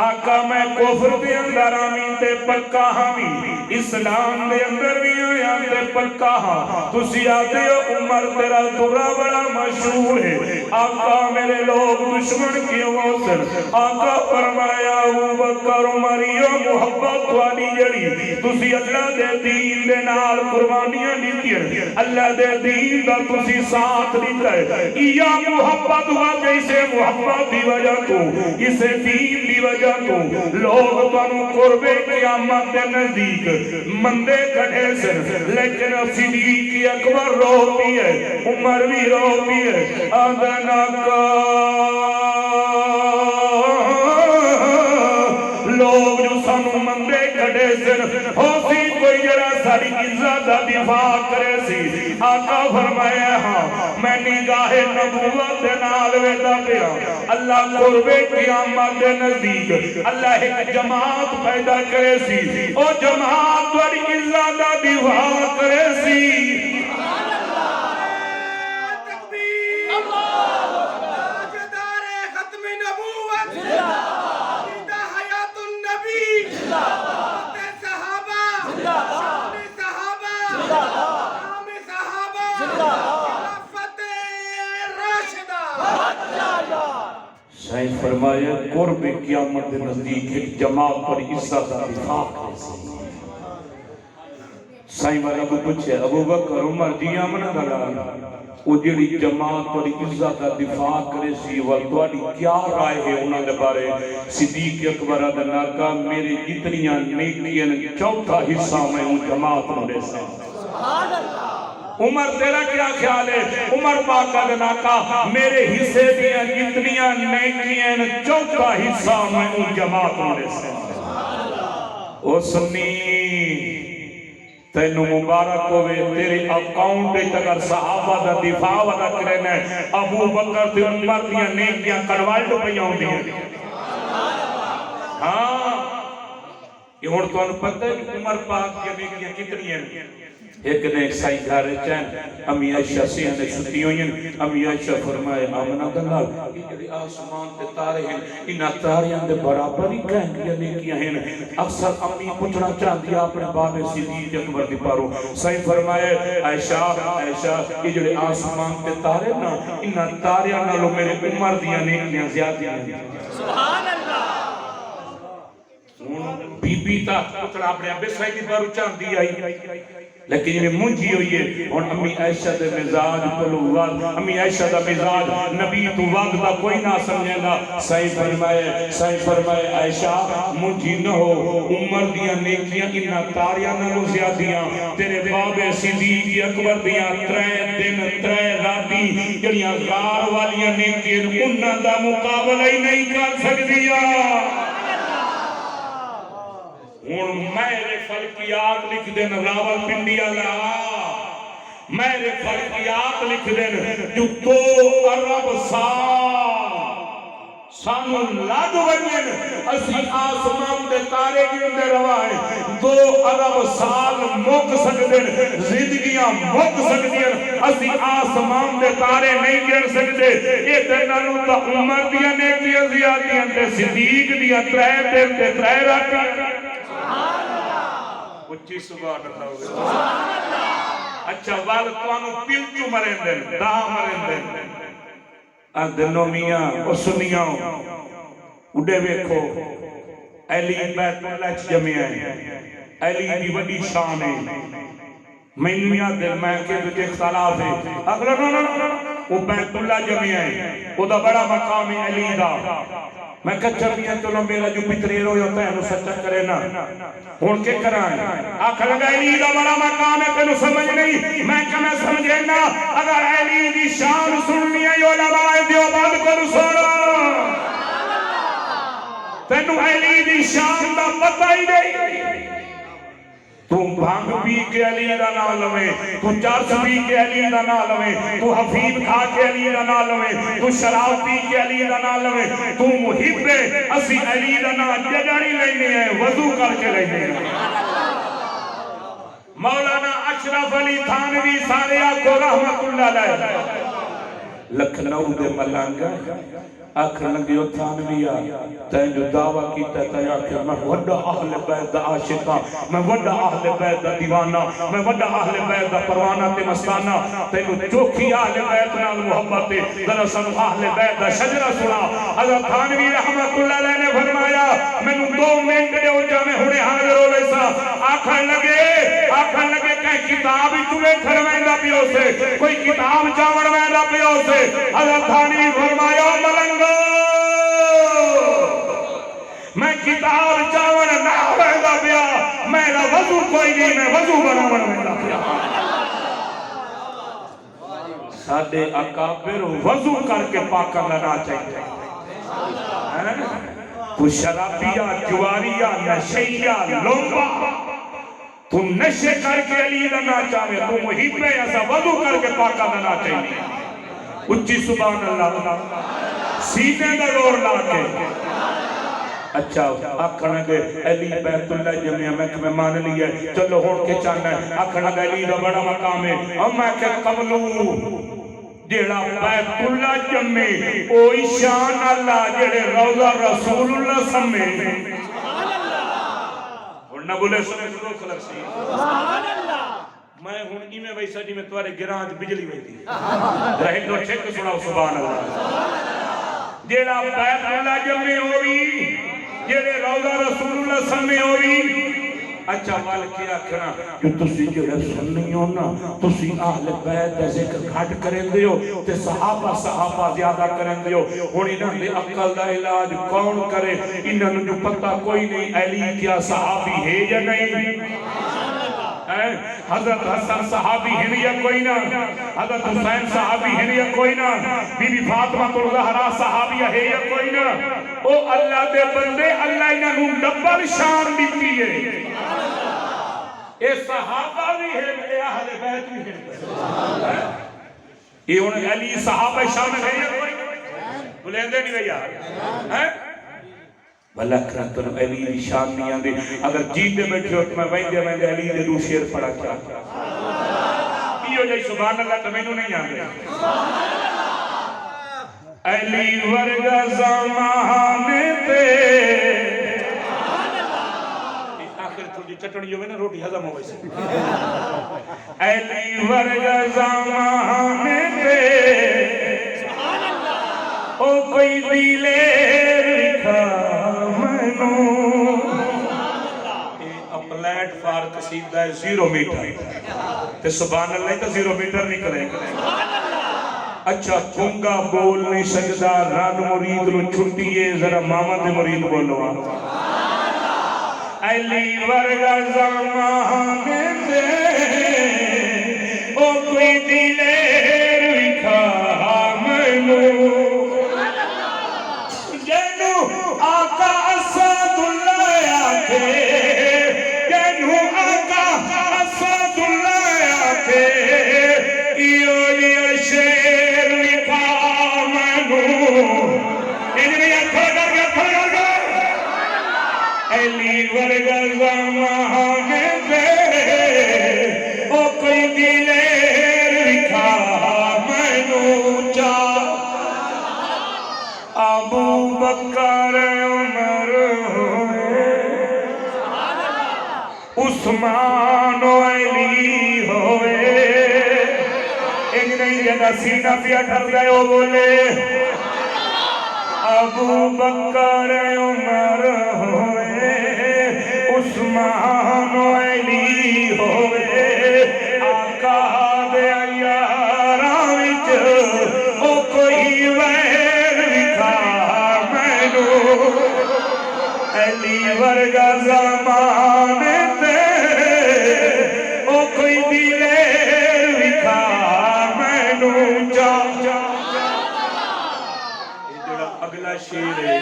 آقا میں کفر دے اندر آمین تے پکا ہمی اسلام دے اندر بھی آیا تے پکا ہاں تسی آتے ہو عمر تیرا دورہ بڑا مشہور ہے آقا میرے لوگ دشمن کیوں ہوسن آقا فرمایا ابو بکر عمریو محبت والی جڑی تسی اللہ دے دین دے نال قربانیاں دیتی اللہ دے دین دا تسی ساتھ دیتا ہے یا محبت واقعی سے محبت دی وجہ تو اسے دین دی وجہ تو لوگ تانوں قربے قیامت دے نزدیک مندے کھڑے سے لیکن صدیق اکبر روتی ہے عمر بھی روتی ہے ادنا کا لوگ جو سانوں مندے کھڑے سے ہو سی کوئی جرا ساری عزت دا دفاع کرے سی آقا فرمایا ہاں میں نگاہ نبوت دے نال ویدا پیا اللہ قربے قیامت دے نزدیک اللہ ایک جماعت پیدا کرے سی او جماعت تیری عزت دا دفاع کرے سی سبحان اللہ تکبیر اللہ تاجدار ختم نبوت زندہ حیات النبی صحابہ سائن فرمایا قرب قیامت نزدیک ایک جماعت پر عزت دا دفاع کرے سائیں والا کو پوچھے ابو بکر عمر جی آمنہ دلال وہ جڑی جماعت توڑی عزت کا دفاع کرے سی والتوڑی کیا رائے ہے انہاں دے بارے صدیق اکبر ادنار کا میرے جتنیاں نیکیاں چوتھا حصہ میں ہوں جماعت ملے سے عمر تیرا کیا خیال ہے عمر پاک ادنار کا میرے حصے دیاں جتنیاں نیکیاں چوتھا حصہ میں ہوں جماعت ملے سے او سنی تینو مبارک ہوئے تیرے اکاؤنٹ اگر صحابہ دا دفاع ودا کرنے ابو بکر تے عمر دیا نیکیاں کڑوالڈ پہ آؤں دیا ہاں یہ ہون تو انہوں پتہ ہے کہ عمر پاک کے نیکیاں کتنی ہیں ایک نے ایک سائی گھر چین امی عائشہ سے ہنے چھتی ہوئی ہیں امی عائشہ فرمائے آمنہ دلال یہ آسمان تے تارے ہیں انہا تاریاں دے برابر ہی کہیں گے نیکیاں ہیں اکثر امی پوچھنا چاہ دیا اپنے باب صدیق اکبر دی پارو سائی فرمائے عائشہ یہ جڑے آسمان تے تارے نا انہا تاریاں نالو میرے عمر دیا نیکیاں زیادہ ہیں سبحان اللہ بی بی تا پوچھنا اپنے ابے سائی دی پارو چاہ دیا ہی لیکن یہ منجی ہوئی ہے اور امی عائشہ دے مزاج کلو واد امی عائشہ دا مزاج نبی تو واد دا کوئی نہ سمجھے گا سائی فرمائے عائشہ منجی نہ ہو عمر دیا نیکیاں انہا تاریاں نہ لو زیادیاں تیرے باب صدیق اکبر دیا 3 دن 3 راتی جڑیاں غار والیاں نیکیاں انہا دا مقابلہ ہی نہیں کر سکتیا ہون میرے فلکیات لکھ دین راول پنڈی اللہ میرے فلکیات لکھ دین جو 2 ارب سانو لگ ونین اسی آسمان دے تارے گردے روائے 2 ارب سال موک سکدن زندگیاں موک سکدین اسی آسمان دے تارے نہیں گر سکدے یہ دنانو تا عمر دیا نیکیاں زیادیاں تے صدیق دیا 3 دن تے 3 راتی اچھی سبحان اللہ ہوگی اچھا والتوانو پلچو مرین دن دا مرین دن دنوں میاں اور سنیاں اڈے ویکھو علی بیت اللہ جمعہ ہے علی دی وڈی شان ہے میں میاں دل میں کہ تجھے اختلاف ہے اگر وہ بیت اللہ جمعہ ہے وہ دا بڑا مقام ہے علی دا میں کچھر میاں چلو میرا جو پتریر ہوتا ہے انہوں سچا کرے نا ہون کے کرائیں آخر لگا علی دا بڑا مقام ہے تینوں سمجھ نہیں میں کہنا سمجھے نا اگر علی دی شان سننی ہے علماء دیوبند کو سنو تینوں علی دی شان دا پتہ ہی نہیں تو بھانگ پی کے علی دا نام لوے تو چرس پی کے علی دا نام لوے تو حفیظ کھا کے علی دا نام لوے تو شراب پی کے علی دا نام لوے تو محب اسی علی دا نام جگڑی لینے ہیں وضو کر کے لینے ہیں مولانا اشرف علی تھانوی ساریہ کو رحمت اللہ علیہ لکھنؤ دے ملانگا آخر لگیو تھانویا تین جو دعویٰ کیتا تیا کہ میں وڈا اہل بیت عاشقہ میں وڈا اہل بیت دیوانہ میں وڈا اہل بیت پروانہ تے مستانہ تینو چوکھی اہل بیت نال محبت دراصل اہل بیت شجرہ سنا حضرت تھانوی رحمت اللہ علیہ نے فرمایا میں نو 2 منٹ دے اجا میں ہونے حاضر ہو ویسا آخر لگے کہ کتاب چوے کھڑوائندہ پیو سے کوئی کتاب چاوڑ وائندہ پیو سے حضرت تھانوی فرمایا ملنگو میں کتاب چاوڑ نہ وائندہ پیا میرا وضو کوئی نہیں میں وضو بنا وائندہ پیا سادے اکابر وضو کر کے پاکا لنا چاہیے تو شرابیہ جواریا نشیہ لومبا تو نشے کر کے علی لنا چاہے تو محب ہے ایسا وضو کر کے پاکا لنا چاہیے اچھی سبحان اللہ سینے دا دور لا کے اچھا آکھنا کہ علی بیت اللہ جمعہ میں مان لیا چلو ہون کے چاہنا ہے آکھنا کہ علی دا بڑا مقام ہے اور میں کہ قبلو جیڑا بیت اللہ جمعہ اوہی شان اللہ جیڑے روضہ رسول اللہ سمے اور نہ بولے سنے تو خلق سی میں ہوں ایمیں ویسا جی میں توارے گرانج بجلی ہوئی تھی رہی تو چھک سناو سبحان اللہ جیڑا بیت اللہ جمعہ ہوئی جیڑے روضہ رسول اللہ سمے ہوئی اچھا وال کیا کرنا کہ تسی جڑے سننی ہو نا تسی اہل بیت دا ذکر گھٹ کریں دیو تے صحابہ زیادہ کریں دیو ہن انہاں دے عقل دا علاج کون کرے انہاں نوں جو پتہ کوئی نہیں علی کیا صحابی ہے یا نہیں حضرت حسن صحابی ہیں یا کوئی نہ حضرت حسین صحابی ہیں یا کوئی نہ بی بی فاطمہ الزہرا صحابیہ ہے یا کوئی نہ او اللہ دے بندے اللہ انہوں ڈبل شان دیتی ہے اے صحابہ بھی ہیں اے اہل بیت بھی ہیں یہ انہیں علی صحابہ شامل ہے یا کوئی نہ بلیندے نہیں بھئییا بھلا کرتن علی دی شان نہیں آندے اگر جیتے بیٹھے ہو تو میں ویندے علی دے دو شیر پڑھا کیا یہ جائی سبحان اللہ تو میں نو نہیں آندے علی ورگا زمانے تے آخر تھوڑی چٹنی ہوئے نا روٹی ہضم ہوئے سے علی ورگا زمانے تے او کوئی دیلے رکھا اپلیٹ فار قصیدہ ہے 0 میٹر تے سبحان اللہ تو 0 میٹر نکلے اچھا چونگا بول نہیں سکتا رن مرید نو چھٹیے ذرا ماما دے مرید بولو علی ورگا زمانے تے او کوئی دلیر وکھا مینو جنو آقا اسد اللہ آکھے جنو آقا اسد اللہ آکھے ایو شیر وکھا مینو انہیں اتھر کر گیا علی ورگا زمانے تے او کوئی دلیر وکھا مینو چاہ ابو بکر عمر ہوئے عثمان و علی ہوئے ایک نہیں جگہ سینہ پیا ٹھر گئے وہ بولے ابو بکر عمر ہوئے عثمان و علی ہوئے آقا دے ایاراں وچ او کوئی ویر وکھا مینو علی ورگا زمانے تے او کوئی دلیر وکھا مینو جا یہ جڑا اگلا شیر ہے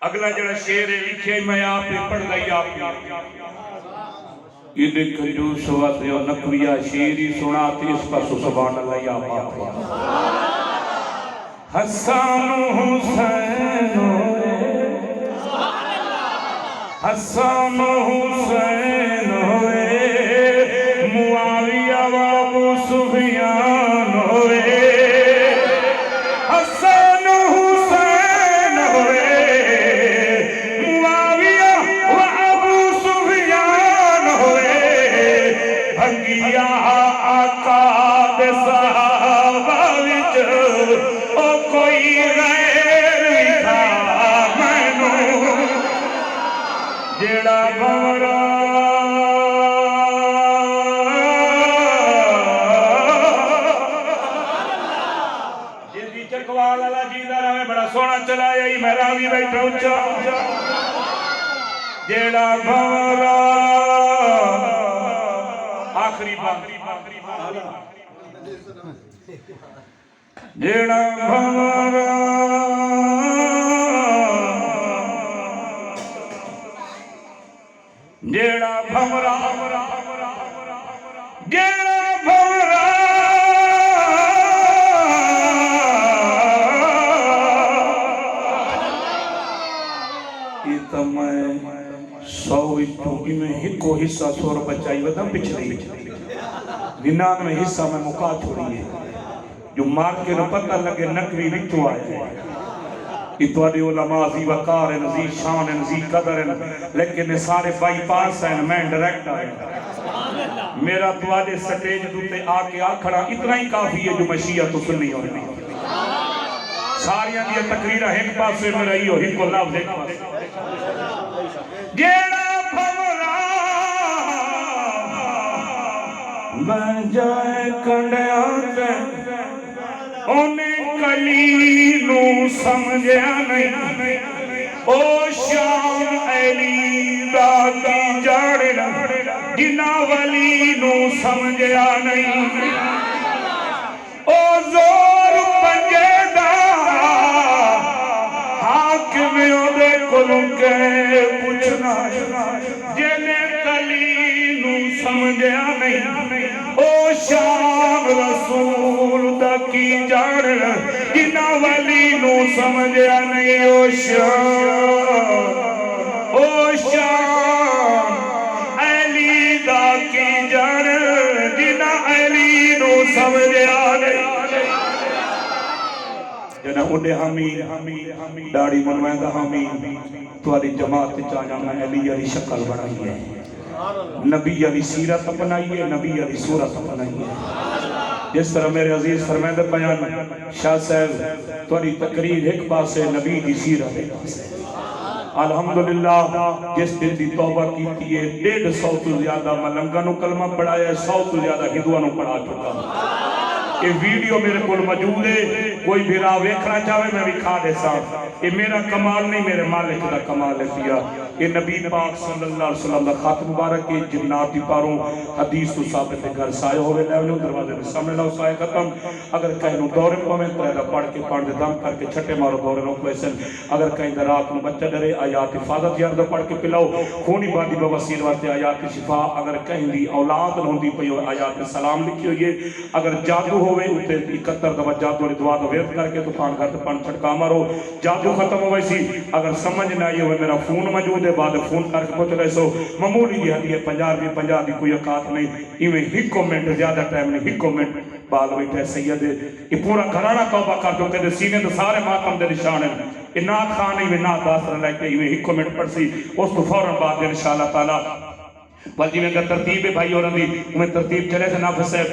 اگلا جڑا شیر ہے لکھے میں آپ نے پڑھ گئی آپ یہ دیکھ کنجوس وقت یا نقویہ شیری سناتی اس کا سبحان اللہ یا پاک حسن حسین ہوئے حسن حسین ہوئے معاویہ و ابو سفیان ہوئے حسن حسین ہوئے بھنگیا آقا دے صحابہ وچ او کوئی غیر وکھا مینو جیڑا بھورا جیدی چکوال والا جیدہ رہے بڑا سونا چلایا ہی میں راوی بیٹھا اچھا جیڑا بھورا آخری بات جیڑا بھورا جیڑا بھورا جیڑا بھورا یہ تو میں 100 میں ہکو حصہ سور بچائی ودا پچھلی 99 حصہ میں مکا چھوڑی ہے جو مار کے نو پتہ لگے نکوی وچوں آئے اتواری علماء زی وقار ہیں زی شان ہیں زی قدر ہیں لیکن سارے بائی پاس ہیں میں ڈائریکٹر ہیں میرا توارے سٹیج دوتے آکے آکھڑا اتنا ہی کافی ہے جو میں شیعہ تو سنی ہو رہی ساریاں دیا تقریرہ ایک پاس سے میں رہی ہو ہی کو لفظ ایک پاس جیڑا بھولا میں جائے کنڈے آتے انہیں کلی نو سمجھا نہیں او شام علی داتی جاڑنا جنا ولی نو سمجھا نہیں او زور پنجے دا حاکمیوں دے کلوں کے پوچھنا جنے کلی نو سمجھا نہیں او شام رسول دا کی جاڑنا جنا ولی نو سمجھا نہیں او شام علی دا کی جاڑنا جنا علی نو سمجھا نہیں جنہ اڈے ہمیں داڑی منوائندہ ہمیں تواری جماعت چاہاں میں علی علی شکل بڑھائی ہے نبی علی سیرت اپنائی ہے نبی علی صورت اپنائی ہے جس طرح میرے عزیز فرمائندہ بیان شاہ صاحب تواری تقریر ایک پاس ہے نبی دی سیرت ایک پاس ہے الحمدللہ جس دن دی توبہ کیتی ہے 150 تو زیادہ ملنگانوں کلمہ پڑھایا ہے 100 تو زیادہ ہندوانوں پڑھا چکا یہ ویڈیو میرے کو موجود ہے کوئی بھی راہ ویکھنا چاہے میں بھی کھا دے ساتھ یہ میرا کمال نہیں میرے مالک کا کمال ہے پیا یہ نبی پاک صلی اللہ علیہ وسلم دا خاتم مبارک کے جناتی پاروں حدیث تو ثابت گھر سائے ہوئے لیونیوں دروازے میں سامنے لاؤ سائے ختم اگر کہیں نو دورے پویں ترہدہ پڑھ کے پڑھ دے دم کر کے چھٹے مارو دورے روکو ایسن اگر کہیں در رات نو بچہ ڈرے آیات حفاظت یاردہ پڑھ کے پلاؤ خونی بادی بواسیر واسطے آیات شفا اگر کہیں دی اولاد نہ ہوندی پئی آیات سلام لکھی ہوئے اگر جادو ہوئے اتے 71 دفعہ جادو نے دعا ویت کر کے تو پان گھر پان چھڑکا مارو جادو ختم ہوئی سی اگر سمجھ نہ آئی ہوئے میرا فون موجود ہے بعد فون کر کے پوچھ رہے سو معمولی دی ہدی ہے 50 دی کوئی اوقات نہیں ایویں ہی کومنٹ زیادہ ٹائم نہیں ہی کومنٹ بال بیٹھے سید یہ پورا گھرانہ توبہ کر جو کہ سینے تو سارے ماتم دے نشان ہیں یہ نات خانے میں نات داستر لے کے ایویں ہی کومنٹ پڑھ سی اس تو فوراں بعد دے انشاءاللہ تعالی بلجی میں اگر ترتیب ہے بھائی اور اندھی انہیں ترتیب چلے سے نافذ ہے